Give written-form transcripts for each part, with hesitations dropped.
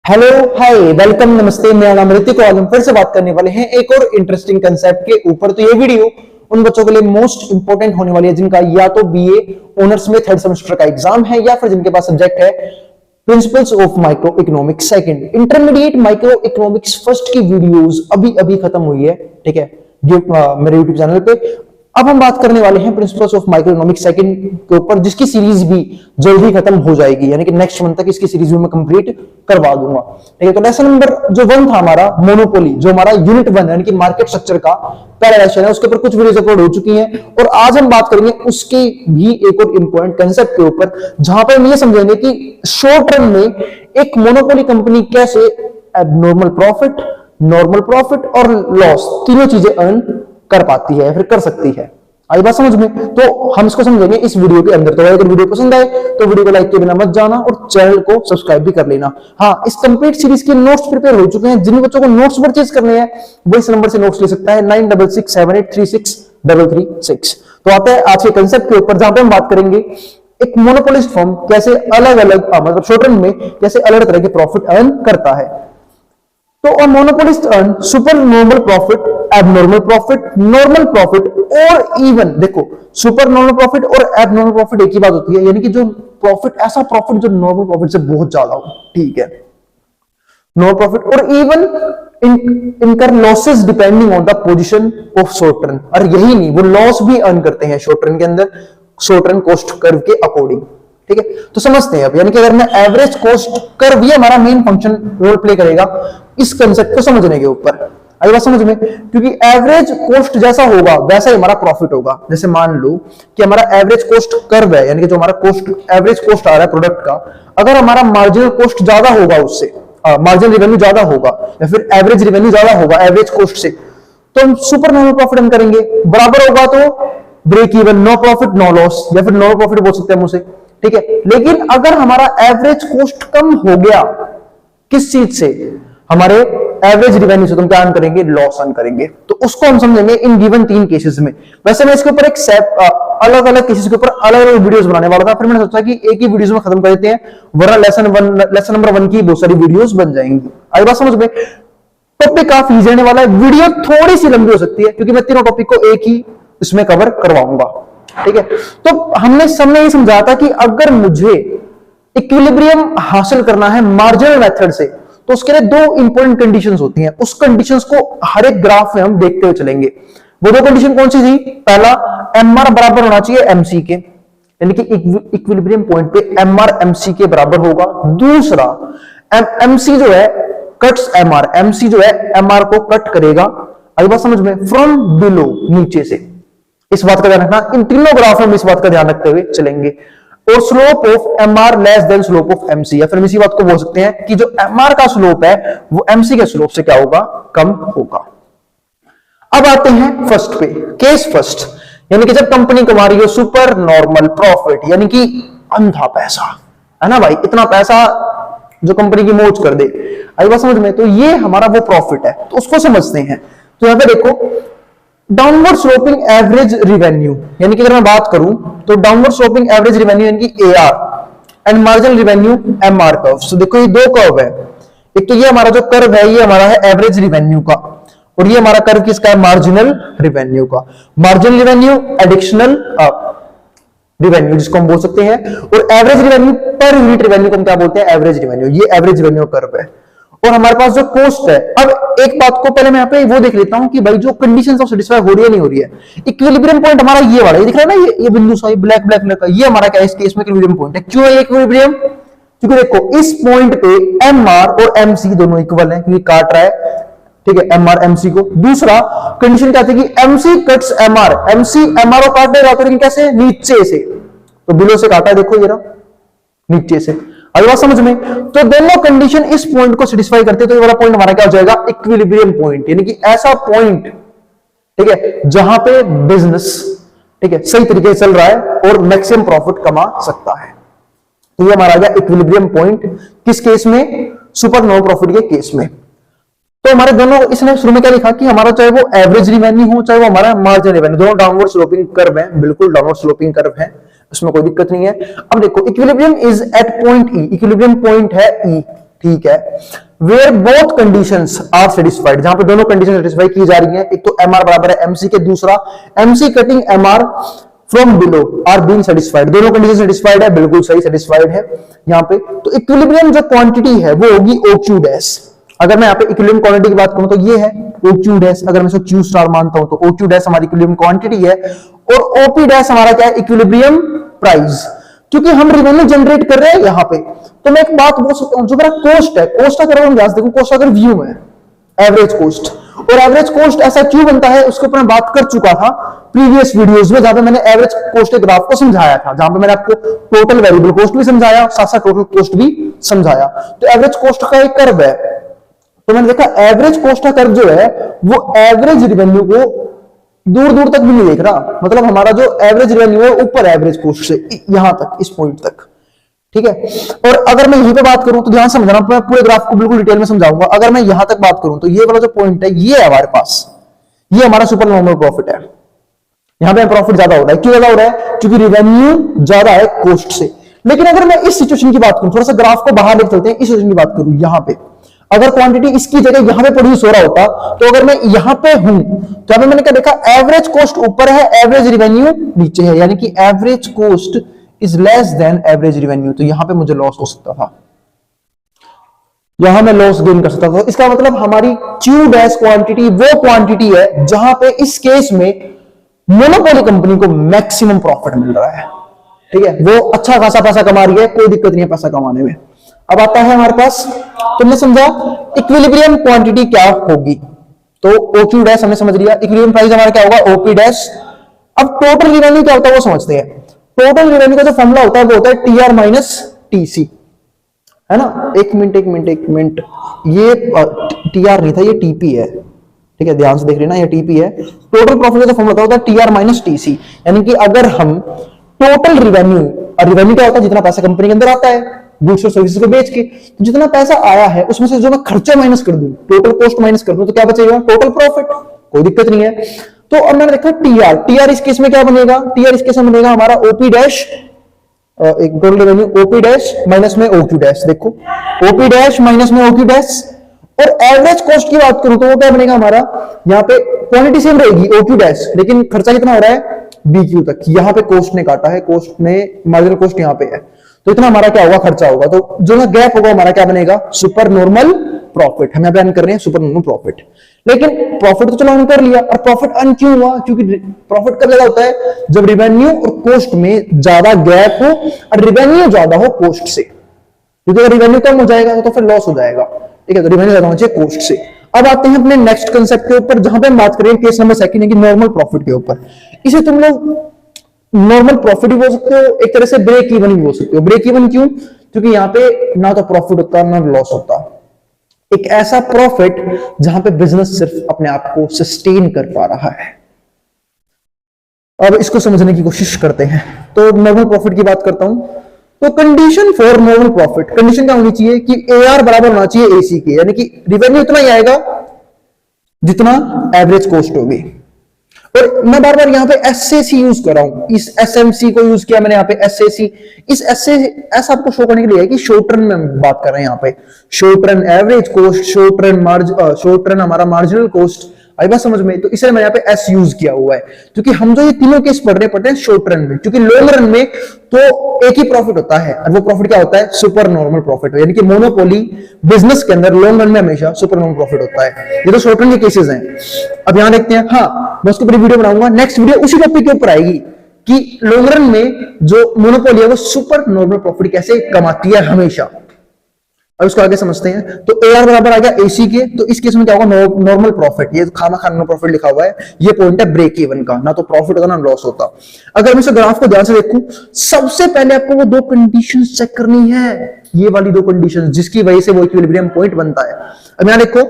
Hello hi welcome नमस्ते, मेरा नाम ऋतिक और हम फिर से बात करने वाले हैं एक और इंटरेस्टिंग कंसेप्ट के ऊपर। तो ये वीडियो उन बच्चों के लिए मोस्ट इंपोर्टेंट होने वाली है जिनका या तो बीए ऑनर्स में थर्ड सेमेस्टर का एग्जाम है या फिर जिनके पास सब्जेक्ट है principles of micro economics second. Intermediate micro economics first की वीडियोस अभी अभी खत्म हुई है, ठीक है, मेरे यूट्यूब चैनल पे। अब हम बात करने वाले हैं principles of micro economics second के ऊपर, जिसकी सीरीज भी जल्दी खत्म हो जाएगी, यानी कि नेक्स्ट मंथ तक इसकी सीरीज भी मैं कंप्लीट करवा दूंगा, ठीक है। तो लेसन नंबर जो 1 था हमारा मोनोपोली, जो हमारा यूनिट 1 यानी कि मार्केट स्ट्रक्चर का पहला लेसन है, उसके ऊपर कुछ वीडियोस अपलोड हो चुकी हैं और आज हम बात करेंगे उसके भी एक और इंपॉर्टेंट कंसेप्ट के ऊपर, जहां पर हम ये समझेंगे कि शॉर्ट टर्म में एक मोनोपोली कंपनी कैसे एबनॉर्मल प्रॉफिट, नॉर्मल प्रॉफिट और लॉस तीनों चीजें अर्न कर पाती है, फिर कर सकती है। आई बात समझ में? तो हम इसको समझेंगे इस वीडियो के अंदर। तो अगर वीडियो पसंद आए तो वीडियो को लाइक किए बिना मत जाना और चैनल को सब्सक्राइब भी कर लेना। हाँ, इस कंप्लीट सीरीज के नोट्स प्रिपेयर हो चुके हैं। जिन बच्चों को नोट्स परचेज करने हैं वो इस नंबर से नोट्स ले सकता है 9667836336। तो आते हैं आज के कंसेप्ट के ऊपर, जहां पे हम बात करेंगे एक मोनोपोलिस्ट फर्म कैसे अलग अलग मतलब शॉर्ट टर्म में कैसे अलग तरह के प्रॉफिट अर्न करता है। तो a monopolist earn super normal profit, abnormal profit, normal profit और even देखो सुपर नॉर्मल प्रॉफिट और एबनॉर्मल प्रॉफिट एक ही बात होती है, यानी कि जो प्रॉफिट ऐसा प्रॉफिट जो नॉर्मल प्रॉफिट से बहुत ज्यादा हो, ठीक है, नॉर्मल प्रॉफिट और इवन इनकर losses depending on the position of short turn. और यही नहीं, वो लॉस भी अर्न करते हैं शॉर्ट टर्न के अंदर, शॉर्ट टर्न कॉस्ट कर्व के अकॉर्डिंग, ठीक है। तो समझते हैं अब, यानी कि अगर मैं एवरेज कॉस्ट कर्व, ये हमारा मेन फंक्शन रोल प्ले करेगा इस कंसेप्ट को समझने के ऊपर। आई बात समझ में? क्योंकि एवरेज कॉस्ट जैसा होगा वैसा ही हमारा प्रॉफिट होगा। जैसे मान लो कि हमारा एवरेज कॉस्ट कर्व है, यानी कि जो हमारा कॉस्ट एवरेज कॉस्ट आ रहा है प्रोडक्ट का, अगर हमारा मार्जिनल कॉस्ट ज्यादा होगा, उससे मार्जिनल रिवेन्यू ज्यादा होगा या फिर एवरेज रिवेन्यू ज्यादा होगा एवरेज कॉस्ट से, तो हम सुपर नॉर्मल प्रॉफिट हम करेंगे। बराबर होगा तो break even, no profit no loss, या फिर नो प्रॉफिट बोल सकते हैं हम उसे, ठीक है। लेकिन अगर हमारा एवरेज कॉस्ट कम हो गया किस चीज से, हमारे एवरेज रिवेन्यू से, तो हम क्या अर्न करेंगे, लॉस अर्न करेंगे। तो उसको हम समझेंगे इन गिवन 3 केसेस में। वैसे मैं इसके ऊपर एक अलग अलग केसेस के ऊपर अलग अलग वीडियोस बनाने वाला था, फिर मैंने सोचा कि एक ही वीडियोस में खत्म कर देते हैं, वरना लेसन नंबर 1 की बहुत सारी वीडियोस बन जाएंगी। आई बात समझ में? टॉपिक काफी इजी रहने वाला है, वीडियो थोड़ी सी लंबी हो सकती है क्योंकि मैं तीनों टॉपिक को एक ही इसमें कवर करवाऊंगा, ठीक है। तो हमने सबने ये समझा था कि अगर मुझे इक्विलिब्रियम हासिल करना है मार्जिनल मेथड से, तो उसके लिए 2 इंपॉर्टेंट कंडीशंस होती हैं। उस कंडीशंस को हर एक ग्राफ में हम देखते हुए चलेंगे। वो 2 कंडीशन कौन सी थी? पहला, एमआर बराबर होना चाहिए एमसी के, यानी कि इक्विलिब्रियम पॉइंट पे एमआर एमसी के बराबर होगा। दूसरा, एमसी जो है कट्स एमआर, एमसी जो है एमआर को कट करेगा। अभी बात समझ में? फ्रॉम बिलो, नीचे से। इस बात का ध्यान रखना, इन तीनों ग्राफ में इस बात का ध्यान रखते हुए चलेंगे। और slope of MR less than slope of MC, या फिर इसी बात को बोल सकते हैं कि जो एमआर का स्लोप है वो एमसी के स्लोप से क्या होगा, कम होगा। अब आते हैं फर्स्ट पे, केस फर्स्ट, यानी कि जब कंपनी कमा रही हो सुपर नॉर्मल प्रॉफिट, यानी कि अंधा पैसा, है ना भाई, इतना पैसा जो कंपनी की मौज कर दे। आई बात समझ में? तो ये हमारा वो प्रॉफिट है, तो उसको समझते हैं। तो यहां पे देखो, डाउनवर्ड स्लोपिंग एवरेज रिवेन्यू, यानी कि अगर मैं बात करूं तो डाउनवर्ड स्लोपिंग एवरेज रिवेन्यू यानी कि AR and marginal revenue MR curve. तो देखो ये 2 कर्व है, एक तो ये हमारा जो कर्व है ये हमारा है एवरेज रिवेन्यू का, और ये हमारा कर्व किसका है, मार्जिनल रिवेन्यू का। मार्जिनल रिवेन्यू एडिशनल रिवेन्यू जिसको हम बोल सकते हैं, और average revenue per unit revenue को हम क्या बोलते हैं, एवरेज रिवेन्यू। ये एवरेज रिवेन्यू कर्व है। और हमारे पास जो कॉस्ट है, अब एक बात को पहले मैं यहाँ पे वो देख लेता हूं कि भाई जो कंडीशंस ऑफ सेटिस्फाई हो रही है नहीं हो रही है। इक्विलिब्रियम पॉइंट हमारा ये वाला, ये दिख रहा है ना, ये बिंदु सा ब्लैक ब्लैक कलर का, ये हमारा क्या है इस केस में इक्विलिब्रियम पॉइंट है। क्यों है इक्विलिब्रियम? क्योंकि देखो इस पॉइंट पे एमआर और एमसी दोनों इक्वल है, क्योंकि काट रहा है, ठीक है, एमआर एमसी को। दूसरा कंडीशन क्या थी कि MC cuts MR, MC MR को काट देगा, तो कैसे, नीचे से, तो बिलो से काटा है, देखो ये रहा नीचे से। अभी बात समझ में? तो दोनों कंडीशन इस पॉइंट को सेटिस्फाई करते हैं, तो ये वाला पॉइंट हमारा क्या हो जाएगा, इक्विलिब्रियम पॉइंट, यानी कि ऐसा पॉइंट, ठीक है, जहां पे बिजनेस, ठीक है, सही तरीके से चल रहा है और मैक्सिमम प्रॉफिट कमा सकता है। तो ये हमारा आ गया इक्विलिब्रियम पॉइंट, किस केस में, सुपर नॉर्मल प्रॉफिट के केस में। तो हमारे दोनों, इसने शुरू में क्या लिखा कि हमारा चाहे वो एवरेज रिवेन्यू हो चाहे वो हमारा मार्जिनल रिवेन्यू, दोनों डाउनवर्ड स्लोपिंग कर्व है, बिल्कुल डाउनवर्ड स्लोपिंग कर्व है, उसमें कोई दिक्कत नहीं है। अब देखो equilibrium is at point E, equilibrium point है ई, ठीक है, where both conditions are satisfied, जहां पे दोनों कंडीशन सेटिस्फाई की जा रही हैं, एक तो एमआर बराबर है एमसी के, दूसरा MC cutting MR from below are being satisfied, दोनों कंडीशन सेटिस्फाइड है, बिल्कुल सही सेटिस्फाइड है यहां पे। तो इक्विलिब्रियम जो क्वांटिटी है वो होगी OQ डैश। अगर मैं यहाँ पे इक्विलिब्रियम क्वांटिटी की बात करूं तो ये है OQ डैश, अगर मैं इसको Q स्टार मानता हूं तो OQ डैश हमारी इक्विलिब्रियम क्वांटिटी है, और OP डैश हमारा क्या है, इक्विलिब्रियम प्राइस। क्योंकि हम रेवेन्यू जनरेट कर रहे हैं यहाँ पे, तो मैं एक बात बोल सकता हूं, जो मेरा कोस्ट है, कोस्ट अगर हम देखो, कोस्ट अगर व्यू में एवरेज कोस्ट, और एवरेज कोस्ट ऐसा क्यों बनता है उसके ऊपर मैं बात कर चुका था प्रीवियस वीडियोस में, जहां पे मैंने एवरेज कोस्ट के ग्राफ को समझाया था, जहां पे मैंने आपको टोटल वेरिएबल कोस्ट भी समझाया, साथ साथ टोटल कोस्ट भी समझाया। तो एवरेज कोस्ट का एक कर्व है, तो मैंने देखा एवरेज कोस्ट का कर्व जो है वो एवरेज रिवेन्यू को दूर दूर तक भी नहीं देख रहा, मतलब हमारा जो एवरेज रेवेन्यू है ऊपर एवरेज कोस्ट से यहां तक, इस पॉइंट तक, ठीक है। और अगर मैं यहीं पे बात करूं तो ध्यान समझना, मैं पूरे ग्राफ को बिल्कुल डिटेल में समझाऊंगा। अगर मैं यहां तक बात करूं तो ये वाला जो पॉइंट है ये है हमारे पास, ये हमारा सुपर नॉर्मल प्रॉफिट है, यहां पे प्रॉफिट ज्यादा हो रहा है। क्यों ज्यादा हो रहा है? क्योंकि रेवेन्यू ज्यादा है कोस्ट से। लेकिन अगर मैं इस सिचुएशन की बात करूं, थोड़ा सा ग्राफ को बाहर लेके चलते हैं, इस सिचुएशन की बात करूं, यहां पे अगर क्वांटिटी इसकी जगह यहां पे प्रोड्यूस हो रहा होता, तो अगर मैं यहां पे हूं तो यहां पे मैंने क्या देखा, एवरेज कोस्ट ऊपर है, एवरेज रिवेन्यू नीचे है, यानी कि average cost is less than average revenue. तो यहां पे मुझे लॉस हो सकता था, यहां मैं लॉस गेन कर सकता था। इसका मतलब हमारी Q डैश क्वांटिटी वो क्वांटिटी है जहां पे इस केस में मोनोपोली कंपनी को मैक्सिमम प्रॉफिट मिल रहा है, ठीक है, वो अच्छा खासा पैसा कमा रही है, कोई दिक्कत नहीं है पैसा कमाने में। अब आता है हमारे पास, तुमने समझा इक्विलिब्रियम क्वांटिटी क्या होगी, तो OQ डैश हमने समझ लिया, इक्विलिब्रियम प्राइस हमारा क्या होगा OP डैश। अब टोटल रिवेन्यू क्या होता है वो समझते हैं। टोटल रिवेन्यू का जो फॉर्मूला होता है वो होता है TR माइनस TC, है ना। एक मिनट, ये TR नहीं था, ये TP है, ठीक है, ध्यान से देख लेना, ये TP है। टोटल प्रॉफिट का फॉर्मूला होता है TR माइनस TC, यानी कि अगर हम टोटल रिवेन्यू, और रिवेन्यू क्या होता है, जितना पैसा कंपनी के अंदर आता है गुड्स और सर्विसेज को बेच के, तो जितना पैसा आया है उसमें से जो मैं खर्चा माइनस कर दूं, टोटल कॉस्ट माइनस कर दूं, तो क्या बचेगा, टोटल प्रॉफिट, कोई दिक्कत नहीं है। तो अब मैंने देखा TR इस केस में क्या बनेगा, TR इस केस में बनेगा हमारा OP डैश, एक total revenue OP dash minus में OQ डैश, देखो OP डैश माइनस में OQ डैश। और एवरेज कॉस्ट की बात करूं तो वो क्या बनेगा हमारा, यहाँ पे क्वांटिटी सेम रहेगी OQ डैश, लेकिन खर्चा कितना हो रहा है BQ तक, यहाँ पे कॉस्ट ने काटा है, कॉस्ट में मार्जिनल कॉस्ट यहाँ पे है, तो इतना हमारा क्या होगा, खर्चा होगा। तो जो ना गैप होगा हमारा क्या बनेगा, सुपर नॉर्मल प्रॉफिट। हम यहाँ पे अर्न कर रहे हैं सुपर नॉर्मल प्रॉफिट, लेकिन प्रॉफिट तो चलो अर्न कर लिया, और प्रॉफिट अर्न क्यों हुआ, क्योंकि प्रॉफिट कब ज्यादा होता है, जब रिवेन्यू और कॉस्ट में ज्यादा गैप हो और रिवेन्यू ज्यादा हो कॉस्ट से, क्योंकि अगर रिवेन्यू कम हो जाएगा तो फिर लॉस हो जाएगा, ठीक है। तो रिवेन्यू ज्यादा होना चाहिए कॉस्ट से। अब आते हैं अपने नेक्स्ट कंसेप्ट के ऊपर, जहां पे हम बात करेंगे केस नंबर सेकंड है कि नॉर्मल प्रॉफिट के ऊपर। इसे तुम लोग नॉर्मल प्रॉफिट भी बोल सकते हो, एक तरह से ब्रेक इवन भी बोल सकते हो। ब्रेक इवन क्यों, क्योंकि यहाँ पे ना तो प्रॉफिट होता ना लॉस होता, एक ऐसा प्रॉफिट जहां पे बिजनेस सिर्फ अपने आप को सस्टेन कर पा रहा है। अब इसको समझने की कोशिश करते हैं। तो नॉर्मल प्रॉफिट की बात करता हूं, तो condition for normal profit, condition क्या होनी चाहिए कि AR बराबर होना चाहिए AC के, यानी कि रिवेन्यू इतना ही आएगा जितना एवरेज कॉस्ट होगी। और मैं बार बार यहाँ पे SAC यूज कर रहा हूं, इस SMC को यूज किया मैंने यहाँ पे SAC। इस ऐसा आपको शो करने के लिए है कि शॉर्ट रन में हम बात कर रहे हैं यहाँ पे, short run average cost, short run हमारा मार्जिनल कॉस्ट, आई बात समझ में। तो इसलिए मैं यहाँ पे S यूज किया हुआ है, क्योंकि हम जो ये तीनों केस पढ़ते हैं शॉर्ट रन में, क्योंकि लॉन्ग रन में तो एक ही प्रॉफिट होता है, और वो प्रॉफिट क्या होता है, सुपर नॉर्मल प्रॉफिट, यानी कि मोनोपोली बिजनेस के अंदर लॉन्ग रन में हमेशा सुपर नॉर्मल प्रॉफिट होता है। ये तो शॉर्ट रन के केसेस हैं। अब यहां देखते हैं, हाँ मैं उसके ऊपर वीडियो बनाऊंगा, नेक्स्ट वीडियो उसी टॉपिक के ऊपर आएगी कि लॉन्ग रन में जो मोनोपोली है वो सुपर नॉर्मल प्रॉफिट कैसे कमाती है हमेशा। अब इसको आगे समझते हैं। तो AR बराबर आ गया AC के, तो इस केस में क्या होगा, नॉर्मल प्रॉफिट, ये खाना खाना प्रॉफिट लिखा हुआ है, ये पॉइंट है ब्रेक इवन का, ना तो प्रॉफिट होगा ना लॉस होता। अगर मैं इस ग्राफ को ध्यान से देखूं, सबसे पहले आपको वो दो कंडीशंस चेक करनी है, ये वाली दो कंडीशंस जिसकी वजह से वो इक्विलिब्रियम पॉइंट बनता है। अब यहां देखो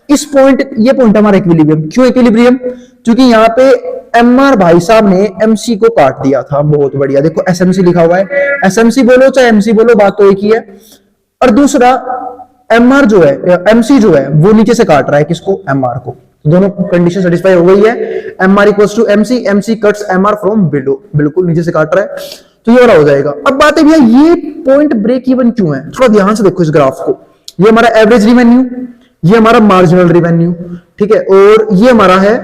इस पॉइंट, ये पॉइंट हमारा इक्विलिब्रियम, क्यों इक्विलिब्रियम, क्योंकि यहाँ पे MR भाई साहब ने MC को काट दिया था, बहुत बढ़िया। देखो SMC लिखा हुआ है, SMC बोलो चाहे MC बोलो बात तो एक ही है। और दूसरा MR जो है, MC जो है वो नीचे से काट रहा है किसको, MR को, दोनों कंडीशन सेटिस्फाई हो गई है। MR equals to MC, MC cuts MR from below, बिल्कुल नीचे से काट रहा है, तो ये वाला हो जाएगा। अब बात है भैया ये पॉइंट ब्रेक इवन क्यों है, थोड़ा ध्यान से देखो इस ग्राफ को। ये हमारा एवरेज रिवेन्यू, ये हमारा मार्जिनल रिवेन्यू, ठीक है, और ये हमारा है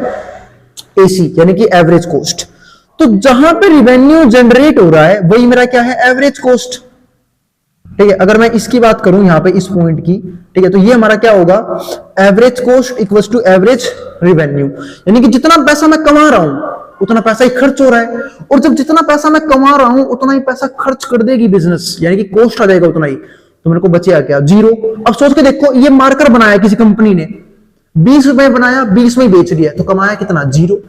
एसी यानी कि एवरेज कॉस्ट। तो जहां पे रिवेन्यू जनरेट हो रहा है वही मेरा क्या है, एवरेज कॉस्ट, ठीक है। अगर मैं इसकी बात करूं यहां पे इस पॉइंट की, ठीक है, तो ये हमारा क्या होगा, average cost equals to average revenue, यानी कि जितना पैसा मैं कमा रहा हूं उतना पैसा ही खर्च हो रहा है, और जब जितना पैसा मैं कमा रहा हूं उतना ही पैसा खर्च कर देगी बिजनेस, यानी कि कॉस्ट आ जाएगा उतना ही, तो मेरे को बचेगा क्या, जीरो। अब सोच के देखो, ये मार्कर बनाया किसी कंपनी ने, 20 रुपए बनाया, 20 में बेच दिया, तो कमाया कितना, जीरो,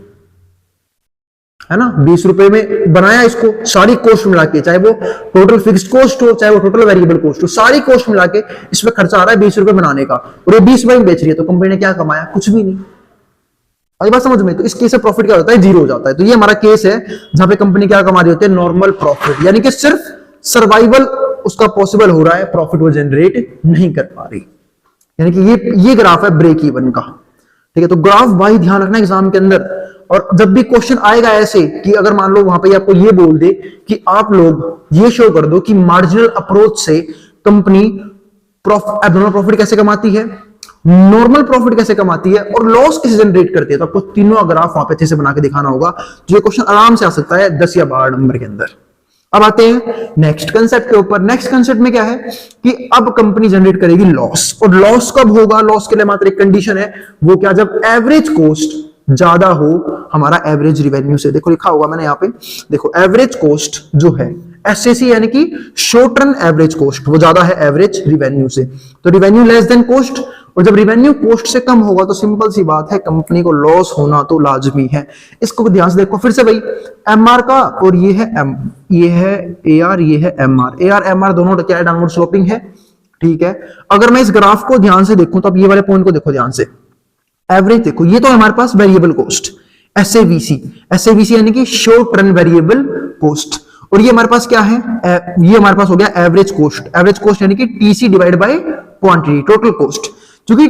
है ना। 20 रुपए में बनाया इसको, सारी कॉस्ट मिला के, चाहे वो टोटल फिक्स्ड कॉस्ट हो चाहे वो टोटल वेरिएबल कॉस्ट हो, सारी कॉस्ट मिला के इसमें खर्चा आ रहा है 20 रुपए बनाने का, और ये 20 रुपए में बेच रही है, तो कंपनी ने क्या कमाया, कुछ भी नहीं। अभी बात समझ में, तो इस केस से प्रॉफिट क्या होता है, जीरो हो जाता है। तो ये हमारा केस है जहां पे कंपनी क्या कमा रही होती है, नॉर्मल प्रॉफिट, यानी कि सिर्फ सर्वाइवल उसका पॉसिबल हो रहा है, प्रॉफिट वो जनरेट नहीं कर पा रही, यानी कि ये ग्राफ है ब्रेक इवन का, ठीक है। तो ग्राफ भाई ध्यान रखना एग्जाम के अंदर, और जब भी क्वेश्चन आएगा ऐसे कि अगर मान लो वहां पे आपको ये बोल दे कि आप लोग ये शो कर दो कि मार्जिनल अप्रोच से कंपनी एब्नॉर्मल प्रॉफिट कैसे कमाती है, नॉर्मल प्रॉफिट कैसे कमाती है, और लॉस कैसे जनरेट करती है, तो आपको तीनों ग्राफ वहां पे अच्छे से बना के दिखाना होगा, जो ये क्वेश्चन आराम से आ सकता है 10 या 12 नंबर के अंदर। अब आते हैं नेक्स्ट कंसेप्ट के ऊपर। नेक्स्ट कंसेप्ट में क्या है कि अब कंपनी जनरेट करेगी लॉस, और लॉस कब होगा, लॉस के लिए मात्र एक कंडीशन है, वो क्या, जब एवरेज कॉस्ट ज्यादा हो हमारा एवरेज रिवेन्यू से। देखो लिखा हुआ मैंने यहाँ पे, देखो एवरेज कॉस्ट जो है एसएसी यानी कि शॉर्ट रन एवरेज कॉस्ट, वो ज्यादा है एवरेज रिवेन्यू से, तो रिवेन्यू लेस देन कॉस्ट, और जब रिवेन्यू कॉस्ट से कम होगा तो सिंपल सी बात है कंपनी को लॉस होना तो लाजमी है। इसको ध्यान से देखो फिर से भाई, एमआर का, और ये है एम, ये है एआर, ये है एमआर, एआर एमआर दोनों क्या है, डाउनवर्ड स्लोपिंग है, ठीक है। अगर मैं इस ग्राफ को ध्यान से देखूं तो अब ये वाले पॉइंट को देखो ध्यान से, एवरेज देखो, ये तो हमारे पास वेरिएबल कॉस्ट एसएवीसी, एसएवीसी यानी कि शॉर्ट रन वेरिएबल कॉस्ट, और ये हमारे पास क्या है, ये हमारे पास हो गया एवरेज कॉस्ट, एवरेज कॉस्ट यानी कि TC divide by quantity, total cost. क्योंकि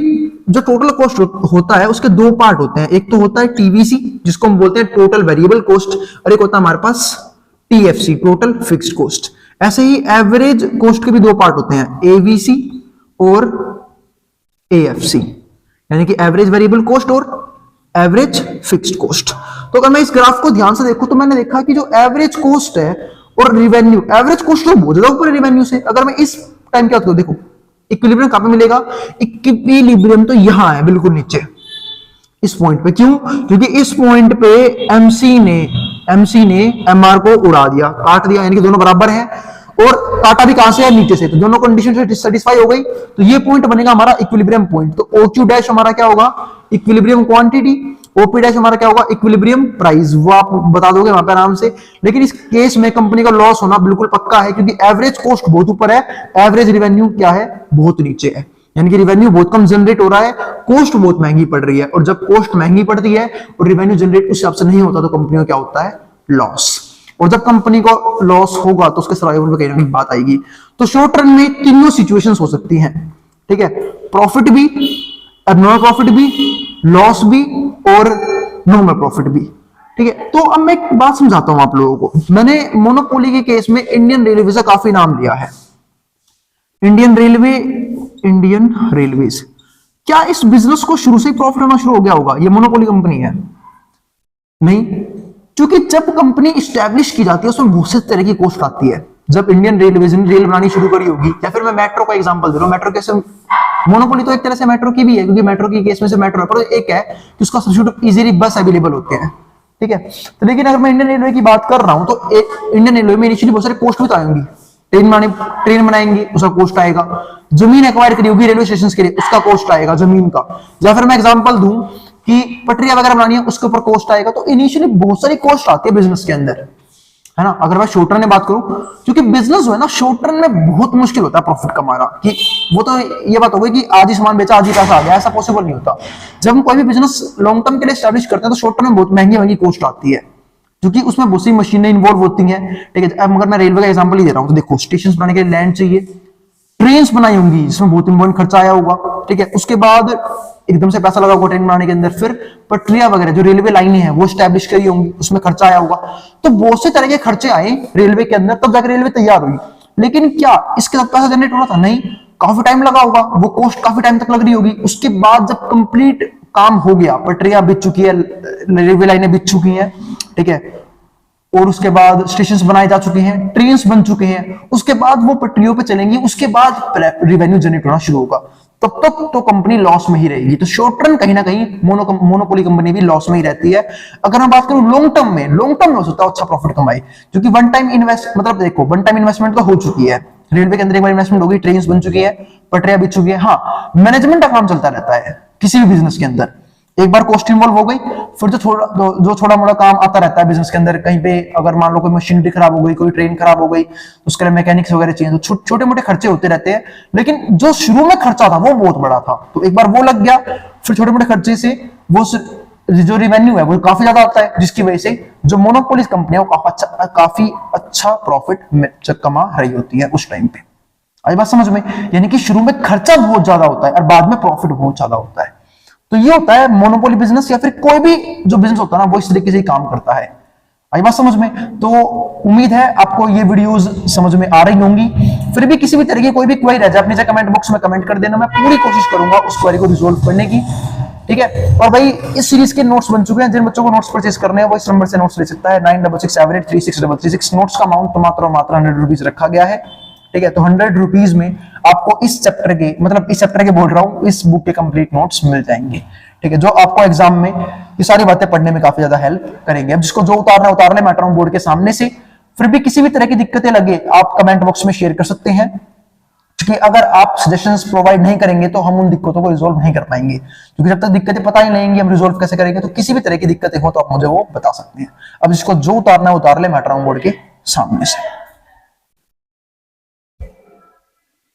जो टोटल कॉस्ट होता है उसके दो पार्ट होते हैं, एक तो होता है टीवीसी जिसको हम बोलते हैं टोटल वेरिएबल कॉस्ट, और एक होता है हमारे पास टीएफसी टोटल फिक्स्ड कॉस्ट। ऐसे ही एवरेज कॉस्ट के भी दो पार्ट होते हैं, एवीसी और एएफसी, यानी कि एवरेज वेरिएबल कॉस्ट और एवरेज फिक्स्ड कॉस्ट। तो अगर मैं इस ग्राफ को ध्यान से देखूं तो मैंने देखा कि जो एवरेज कॉस्ट है और रिवेन्यू, एवरेज कॉस्ट तो बहुत ज्यादा ऊपर है रिवेन्यू से। अगर मैं इस टाइम क्या होता है, देखो इक्विलिब्रियम कहां पे मिलेगा, इक्विलिब्रियम तो यहां है बिल्कुल नीचे इस पॉइंट पे। क्यों, क्योंकि इस पॉइंट पे एमसी ने एमआर को उड़ा दिया, काट दिया, यानी कि दोनों बराबर हैं, और काटा भी कहां से है, नीचे से, तो दोनों कंडीशन से सेटिस्फाई हो गई, तो ये पॉइंट बनेगा हमारा इक्विलिब्रियम पॉइंट। तो OQ डैश हमारा क्या होगा, इक्विलिब्रियम क्वांटिटी, OP डैश हमारा क्या होगा, इक्विलिब्रियम प्राइस, वो आप बता दोगे वहां पे आराम से। लेकिन इस केस में कंपनी का लॉस होना बिल्कुल पक्का है, क्योंकि एवरेज कॉस्ट बहुत ऊपर है, एवरेज रिवेन्यू क्या है, बहुत नीचे है, यानी कि रिवेन्यू बहुत कम जनरेट हो रहा है, कॉस्ट बहुत महंगी पड़ रही है, और जब कॉस्ट महंगी पड़ती है और रिवेन्यू जनरेट उस हिसाब से नहीं होता तो कंपनी को क्या होता है, लॉस। और जब कंपनी को लॉस होगा तो उसके सर्वाइवल पे कहीं बात आएगी। तो शॉर्ट रन में तीनों सिचुएशंस हो सकती हैं, ठीक है, प्रॉफिट भी, एबनॉर्मल प्रॉफिट भी, लॉस भी, और नॉर्मल प्रॉफिट भी, ठीक है। तो अब मैं एक बात समझाता हूं आप लोगों को। मैंने मोनोपोली के केस में इंडियन रेलवे से काफी नाम लिया है, इंडियन रेलवेज, क्या इस बिजनेस को शुरू से ही प्रॉफिट होना शुरू हो गया होगा, ये मोनोपोली कंपनी है? नहीं, क्योंकि जब कंपनी स्टैब्लिश की जाती है उसमें बहुत से तरह की कॉस्ट आती है। जब इंडियन रेलवेज ने रेल बनानी शुरू करी होगी, या फिर मैं मेट्रो का एग्जांपल दे रहा हूं, मेट्रो कैसे, मोनोपोली तो एक तरह से मेट्रो की भी है, क्योंकि मेट्रो की केस में से मेट्रो है, पर एक है कि उसका सब्स्टिट्यूट इजीली बस अवेलेबल होते हैं, ठीक है। तो लेकिन अगर मैं इंडियन रेलवे की बात कर रहा हूं तो एक इंडियन रेलवे में इनिशियली बहुत सारे कॉस्ट भी तो आएंगी, ट्रेन बनाएंगे उसका कॉस्ट आएगा, जमीन एक्वायर करी होगी रेलवे स्टेशन के लिए उसका कॉस्ट आएगा जमीन का, या फिर मैं एग्जांपल दूं कि पटरियां वगैरह बनानी है उसके ऊपर कॉस्ट आएगा। तो इनिशियली बहुत सारी कॉस्ट आती है बिजनेस के अंदर, है ना। अगर मैं शॉर्ट रन में बात करूं, क्योंकि बिजनेस जो है ना शॉर्ट रन में बहुत मुश्किल होता है प्रॉफिट कमाना, कि वो तो ये बात हो गई कि आज ही सामान बेचा आज ही पैसा आ गया, ऐसा पॉसिबल नहीं होता। जब हम कोई भी बिजनेस लॉन्ग टर्म के लिए एस्टैब्लिश करते हैं तो शॉर्ट टर्म में बहुत महंगी कॉस्ट आती है, क्योंकि उसमें बहुत सी मशीनें इन्वॉल्व होती हैं, ठीक है। अब अगर मैं रेलवे का एग्जांपल ही दे रहा हूं तो देखो, स्टेशन बनाने के लिए लैंड चाहिए, ट्रेन्स बनाई होंगी जिसमें बहुत इंपॉर्टेंट खर्चा आया होगा, ठीक है। उसके बाद एकदम से पैसा लगा होगा ट्रेन बनाने के अंदर, फिर पटरियां वगैरह जो रेलवे लाइनें हैं वो स्टैब्लिश करी होंगी, उसमें खर्चा आया होगा। तो बहुत से तरह के खर्चे आए रेलवे के अंदर, तब जाकर रेलवे तैयार हुई। लेकिन क्या इसके साथ पैसा जनरेट हो रहा था? नहीं, काफी टाइम लगा होगा, वो कॉस्ट काफी टाइम तक लग रही होगी। उसके बाद जब कंप्लीट काम हो गया, पटरियां बिछ चुकी है, रेलवे लाइनें बिछ चुकी हैं, ठीक है, और उसके बाद स्टेशन बनाए जा चुके हैं, ट्रेन बन चुके हैं, उसके बाद वो पटरियों पे चलेंगी, उसके बाद रेवेन्यू जनरेट होना शुरू होगा, तब तक तो कंपनी लॉस में ही रहेगी। तो शॉर्ट रन कहीं ना कहीं मोनोपोली कंपनी भी लॉस में ही रहती है। अगर मैं बात करूं लॉन्ग टर्म में हो सकता है अच्छा प्रॉफिट कमाए, क्योंकि वन टाइम इन्वेस्ट, मतलब देखो वन टाइम इन्वेस्टमेंट तो हो चुकी है, रेलवे के अंदर एक बार इन्वेस्टमेंट होगी, ट्रेन बन चुकी है, पटरियां बिछ चुकी है। हाँ, मैनेजमेंट का काम चलता रहता है किसी भी बिजनेस के अंदर। एक बार कॉस्ट इन्वॉल्व हो गई, फिर जो छोटा मोटा काम आता रहता है बिजनेस के अंदर, कहीं पे अगर मान लो कोई मशीनरी खराब हो गई, कोई ट्रेन खराब हो गई, तो उसके लिए मैकेनिक्स वगैरह चाहिए, तो छोटे मोटे खर्चे होते रहते हैं। लेकिन जो शुरू में खर्चा था वो बहुत बड़ा था, तो एक बार वो लग गया, फिर छोटे मोटे खर्चे से वो जो रेवेन्यू है वो काफी ज्यादा आता है, जिसकी वजह से जो मोनोपोलिस कंपनी है वो काफी अच्छा प्रॉफिट कमा रही होती है उस टाइम पे। आई बात समझ में? यानी कि शुरू में खर्चा बहुत ज्यादा होता है और बाद में प्रॉफिट बहुत ज्यादा होता है। तो ये होता है मोनोपोली बिजनेस, या फिर कोई भी जो बिजनेस होता है ना वो इस तरीके से ही काम करता है। आई बात समझ में? तो उम्मीद है आपको ये वीडियोस समझ में आ रही होंगी। फिर भी किसी भी तरह की कोई भी क्वेरी रह जाए अपने कमेंट बॉक्स में कमेंट कर देना, मैं पूरी कोशिश करूंगा उस क्वेरी को रिजोल्व करने की, ठीक है। और भाई इस सीरीज के नोट्स बन चुके हैं, जिन बच्चों को नोट्स परचेस करने हैं वो इस नंबर से नोट्स ले सकता है 9667836336। नोट्स का अमाउंट तो मात्र 100 रुपीज रखा गया है, ठीक है। तो 100 रुपीज में आपको इस चैप्टर के, मतलब इस चैप्टर के बोल रहा हूं, इस बुक के कंप्लीट नोट्स मिल जाएंगे, ठीक है, जो आपको एग्जाम में ये सारी बातें पढ़ने में काफी ज्यादा हेल्प करेंगे। अब जिसको जो उतारना है उतार ले, मैं बोर्ड के सामने से। फिर भी किसी भी तरह की दिक्कतें लगे आप कमेंट बॉक्स में शेयर कर सकते हैं, क्योंकि अगर आप सजेशंस प्रोवाइड नहीं करेंगे तो हम उन दिक्कतों को रिजोल्व नहीं कर पाएंगे, क्योंकि जब तक दिक्कतें पता ही नहीं लेंगे हम रिजोल्व कैसे करेंगे। तो किसी भी तरह की दिक्कतें हो तो आप मुझे वो बता सकते हैं। अब जिसको जो उतारना है उतार ले, मैं बोर्ड के सामने से।